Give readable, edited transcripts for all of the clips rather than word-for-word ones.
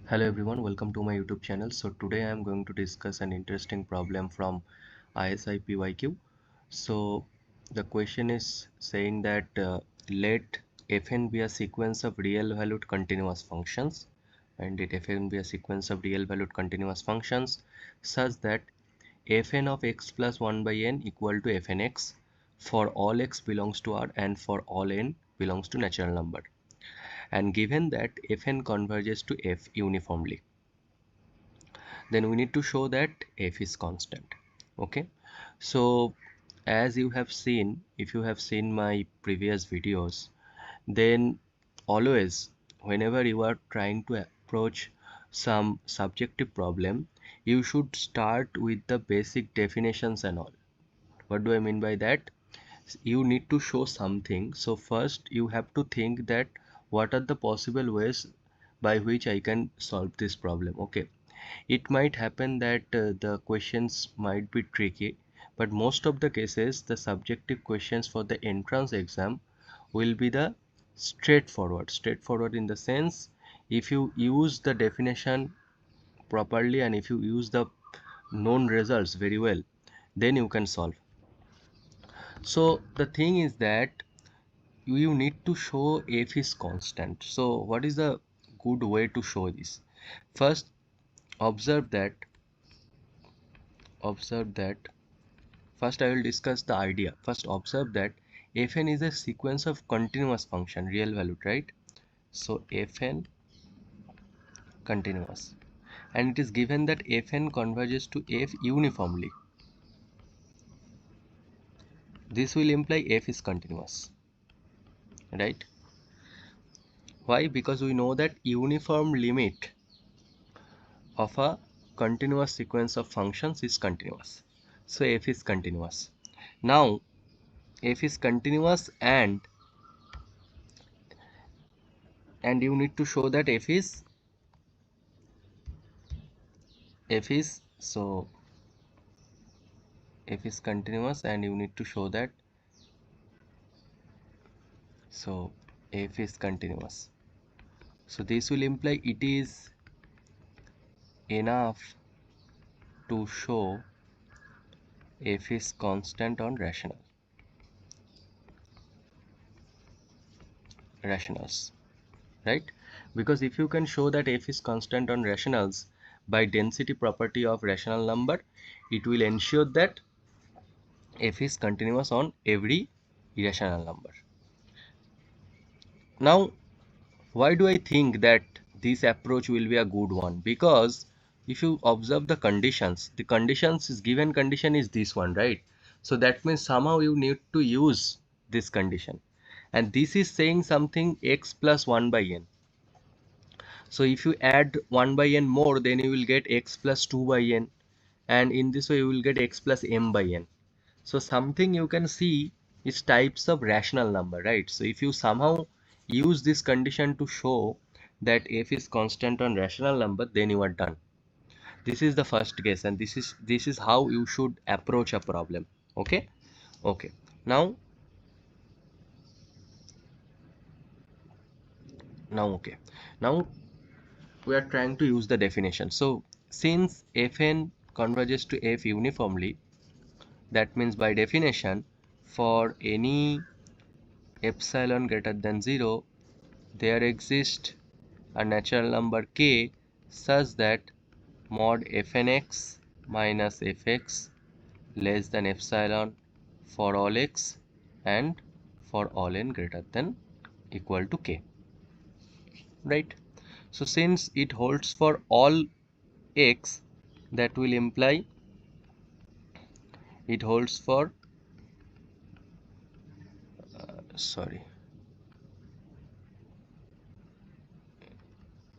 Hello everyone, welcome to my YouTube channel. So today I am going to discuss an interesting problem from ISI PYQ. So the question is saying that let fn be a sequence of real valued continuous functions, and let fn be a sequence of real valued continuous functions such that fn of x plus 1 by n equal to fn x for all x belongs to R and for all n belongs to natural number, and given that fn converges to f uniformly, then we need to show that f is constant. Okay, so as you have seen, if you have seen my previous videos, then always whenever you are trying to approach some subjective problem, you should start with the basic definitions and all. What do I mean by that? You need to show something, so first you have to think that what are the possible ways by which I can solve this problem. Okay, it might happen that the questions might be tricky, but most of the cases the subjective questions for the entrance exam will be the straightforward in the sense, if you use the definition properly and if you use the known results very well, then you can solve. So the thing is that you need to show f is constant. So what is the good way to show this? First, observe that first I will discuss the idea. First, observe that fn is a sequence of continuous function, real valued, right? So fn continuous, and it is given that fn converges to f uniformly. This will imply f is continuous, right? Why? Because we know that uniform limit of a continuous sequence of functions is continuous. So f is continuous. Now f is continuous, and you need to show that f is so f is continuous, and you need to show that so f is continuous. So this will imply it is enough to show f is constant on rationals, right? Because if you can show that f is constant on rationals by density property of rational number, it will ensure that f is continuous on every irrational number. Now, why do I think that this approach will be a good one? Because if you observe the conditions is given condition is this one, right? So that means somehow you need to use this condition, and this is saying something x plus 1 by n. So if you add 1 by n more, then you will get x plus 2 by n, and in this way you will get x plus m by n. So something you can see is types of rational number, right? So if you somehow use this condition to show that f is constant on rational number, then you are done. This is the first case, and this is how you should approach a problem. Okay, now we are trying to use the definition. So since fn converges to f uniformly, that means by definition, for any epsilon greater than 0, there exists a natural number k such that mod fnx minus fx less than epsilon for all x and for all n greater than equal to k, right? So since it holds for all x, that will imply it holds for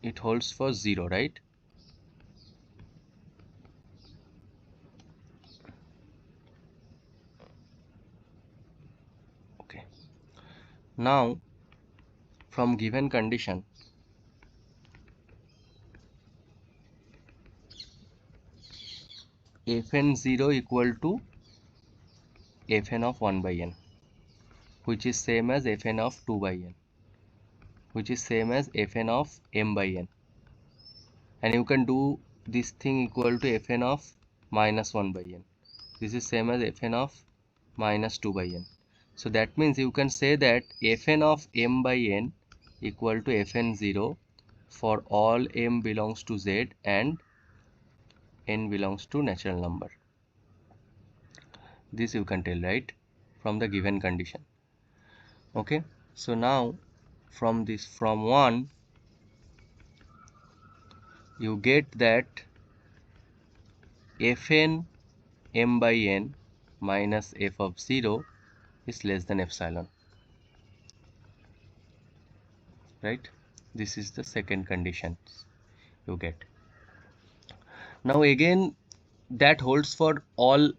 it holds for 0, right? Okay, now from given condition, fn 0 equal to fn of 1 by n, which is same as fn of 2 by n, which is same as fn of m by n. and you can do this thing equal to fn of minus 1 by n. This is same as fn of minus 2 by n. So that means you can say that fn of m by n equal to fn0 for all m belongs to z and n belongs to natural number. This you can tell, right, from the given condition. Okay, so now from 1 you get that fn m by n minus f of 0 is less than epsilon, right? This is the second condition you get. Now again that holds for all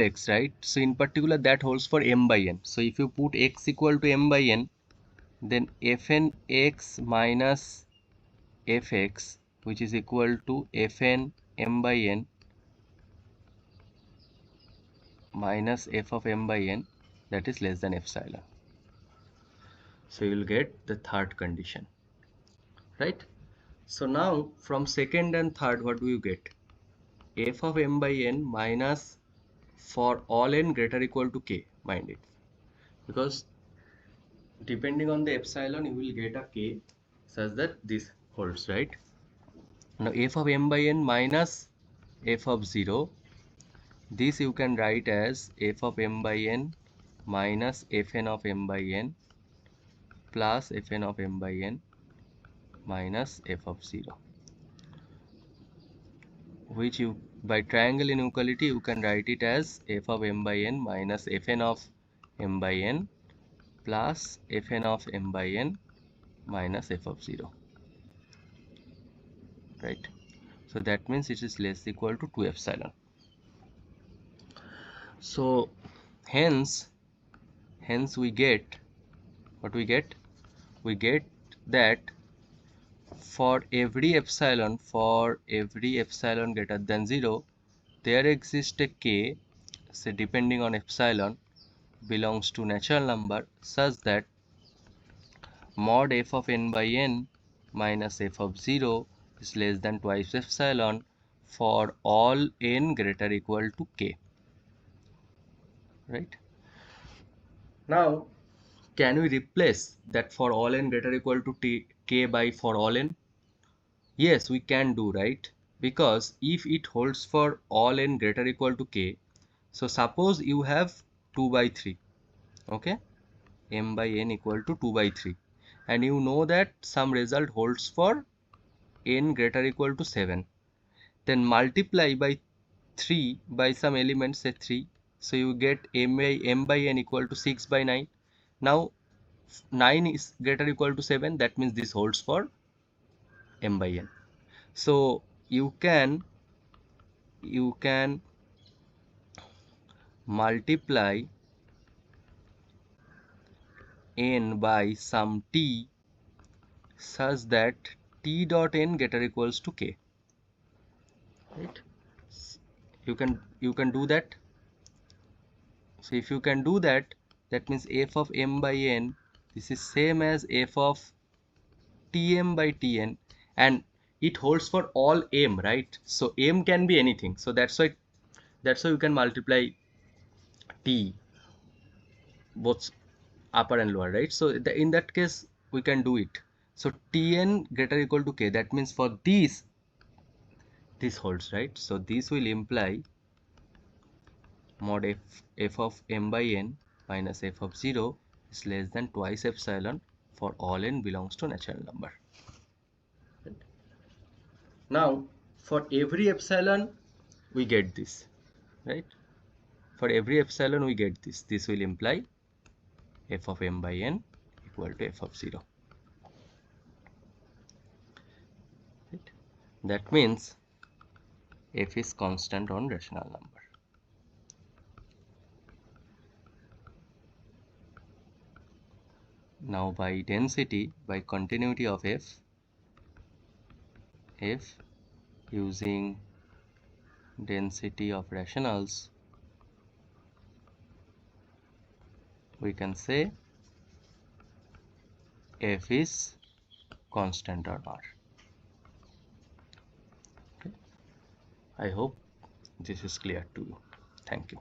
x, right? So in particular that holds for m by n. So if you put x equal to m by n, then fn x minus fx, which is equal to fn m by n minus f of m by n, that is less than epsilon. So you will get the third condition, right? So now from second and third, what do you get? F of m by n minus for all n greater or equal to k, mind it, because depending on the epsilon you will get a k such that this holds, right? Now f of m by n minus f of 0, this you can write as f of m by n minus fn of m by n plus fn of m by n minus f of 0, which you by triangle inequality you can write it as f of m by n minus fn of m by n plus fn of m by n minus f of 0, right? So that means it is less equal to 2 epsilon. So hence we get what we get that for every epsilon greater than 0, there exists a k, say depending on epsilon, belongs to natural number such that mod f of n by n minus f of 0 is less than twice epsilon for all n greater or equal to k, right? Now can we replace that for all n greater or equal to k by for all n? Yes, we can do, right? Because if it holds for all n greater or equal to k, so suppose you have 2 by 3, okay, m by n equal to 2 by 3, and you know that some result holds for n greater or equal to 7, then multiply by 3 by some element, say 3, so you get m by n equal to 6 by 9. Now 9 is greater or equal to 7, that means this holds for m by n. So you can multiply n by some t such that t dot n greater or equals to k, right? You can do that. So if you can do that, that means f of m by n, this is same as f of tm by tn, and it holds for all m, right? So m can be anything, so that's why you can multiply t both upper and lower, right? So in that case we can do it. So tn greater or equal to k, that means for this holds, right? So this will imply mod f of m by n minus f of 0 is less than twice epsilon for all n belongs to natural number. Now for every epsilon we get this, right? For every epsilon we get this. This will imply f of m by n equal to f of 0. Right? That means f is constant on rational number. Now by density, by continuity of f using density of rationals, we can say f is constant on R. I hope this is clear to you. Thank you.